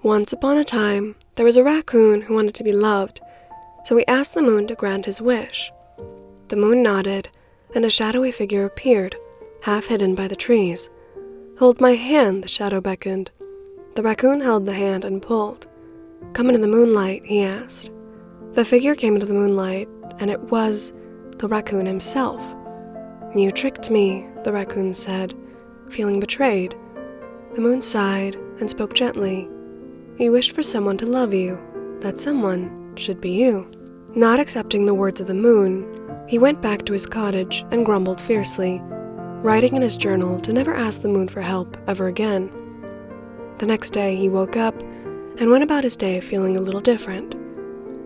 Once upon a time, there was a raccoon who wanted to be loved, so he asked the moon to grant his wish. The moon nodded, and a shadowy figure appeared, half hidden by the trees. "Hold my hand," the shadow beckoned. The raccoon held the hand and pulled. "Come into the moonlight," he asked. The figure came into the moonlight, and it was the raccoon himself. "You tricked me," the raccoon said, feeling betrayed. The moon sighed and spoke gently. "You wished for someone to love you. That someone should be you." Not accepting the words of the moon, he went back to his cottage and grumbled fiercely, writing in his journal to never ask the moon for help ever again. The next day he woke up and went about his day feeling a little different.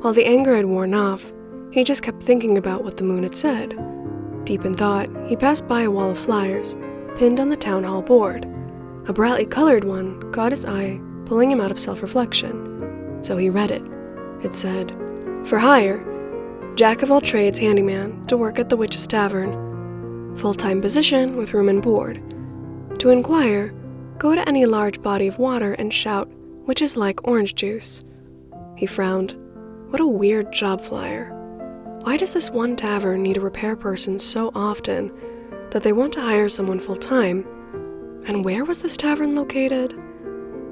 While the anger had worn off, he just kept thinking about what the moon had said. Deep in thought, he passed by a wall of flyers pinned on the town hall board. A brightly colored one caught his eye, pulling him out of self-reflection. So he read it. It said, "For hire, jack of all trades handyman to work at the Witch's Tavern. Full-time position with room and board. To inquire, go to any large body of water and shout, 'Witches like orange juice.'" He frowned. What a weird job flyer. Why does this one tavern need a repair person so often that they want to hire someone full-time? And where was this tavern located?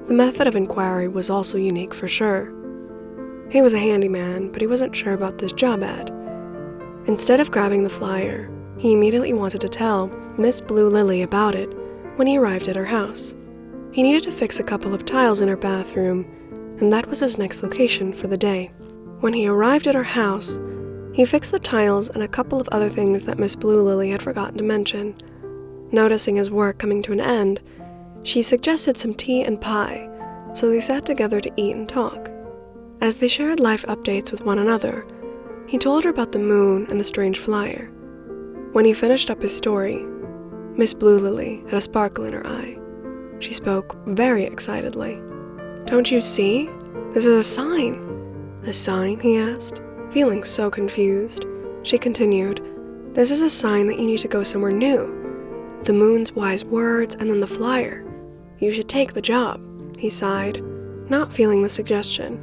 The method of inquiry was also unique for sure. He was a handyman, but he wasn't sure about this job ad. Instead of grabbing the flyer, he immediately wanted to tell Miss Blue Lily about it when he arrived at her house. He needed to fix a couple of tiles in her bathroom, and that was his next location for the day. When he arrived at her house, he fixed the tiles and a couple of other things that Miss Blue Lily had forgotten to mention. Noticing his work coming to an end, she suggested some tea and pie, so they sat together to eat and talk. As they shared life updates with one another, he told her about the moon and the strange flyer. When he finished up his story, Miss Blue Lily had a sparkle in her eye. She spoke very excitedly. "Don't you see? This is a sign." "A sign?" he asked, feeling so confused. She continued, "This is a sign that you need to go somewhere new. The moon's wise words and then the flyer. You should take the job." He sighed, not feeling the suggestion.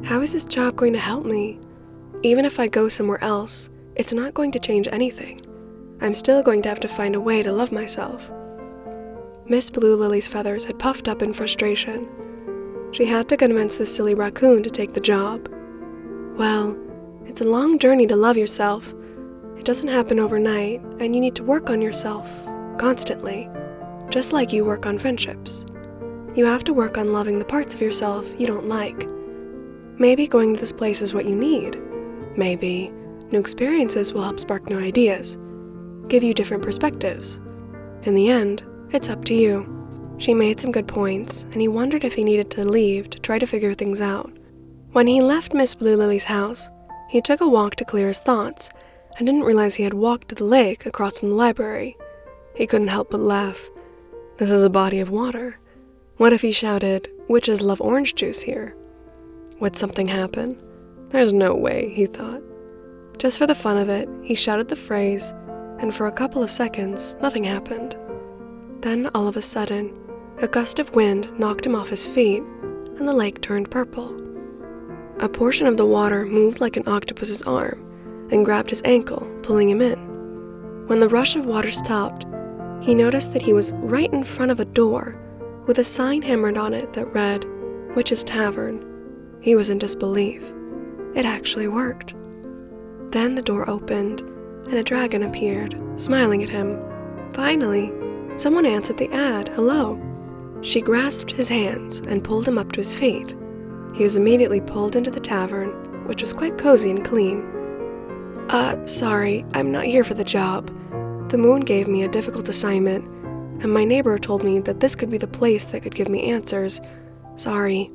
"How is this job going to help me? Even if I go somewhere else, it's not going to change anything. I'm still going to have to find a way to love myself." Miss Blue Lily's feathers had puffed up in frustration. She had to convince this silly raccoon to take the job. "Well, it's a long journey to love yourself. It doesn't happen overnight, and you need to work on yourself constantly, just like you work on friendships. You have to work on loving the parts of yourself you don't like. Maybe going to this place is what you need. Maybe new experiences will help spark new ideas, give you different perspectives. In the end, it's up to you." She made some good points, and he wondered if he needed to leave to try to figure things out. When he left Miss Blue Lily's house, he took a walk to clear his thoughts, and didn't realize he had walked to the lake across from the library. He couldn't help but laugh. This is a body of water. What if he shouted, "Witches love orange juice here"? Would something happen? There's no way, he thought. Just for the fun of it, he shouted the phrase, and for a couple of seconds, nothing happened. Then, all of a sudden, a gust of wind knocked him off his feet, and the lake turned purple. A portion of the water moved like an octopus's arm and grabbed his ankle, pulling him in. When the rush of water stopped, he noticed that he was right in front of a door with a sign hammered on it that read, "Witch's Tavern." He was in disbelief. It actually worked. Then the door opened, and a dragon appeared, smiling at him. Finally, someone answered the ad, "Hello." She grasped his hands and pulled him up to his feet. He was immediately pulled into the tavern, which was quite cozy and clean. Sorry, I'm not here for the job. The moon gave me a difficult assignment, and my neighbor told me that this could be the place that could give me answers. Sorry."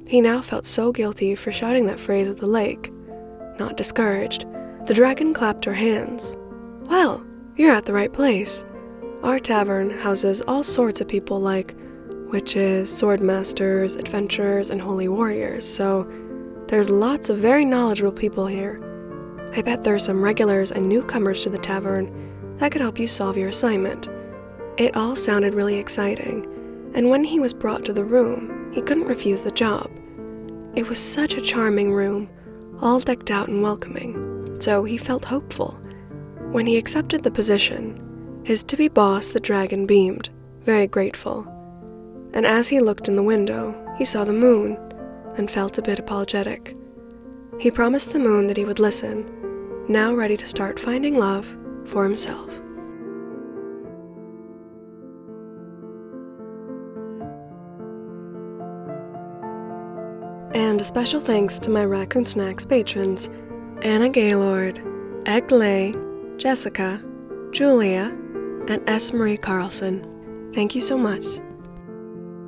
He now felt so guilty for shouting that phrase at the lake. Not discouraged, the dragon clapped her hands. "Well, you're at the right place. Our tavern houses all sorts of people like witches, sword masters, adventurers, and holy warriors, so there's lots of very knowledgeable people here. I bet there are some regulars and newcomers to the tavern that could help you solve your assignment." It all sounded really exciting, and when he was brought to the room, he couldn't refuse the job. It was such a charming room, all decked out and welcoming, so he felt hopeful. When he accepted the position, his to-be boss, the dragon, beamed, very grateful. And as he looked in the window, he saw the moon and felt a bit apologetic. He promised the moon that he would listen, now ready to start finding love for himself. And a special thanks to my Raccoon Snacks patrons, Anna Gaylord, Egg Lay, Jessica, Julia, and S. Marie Carlson. Thank you so much.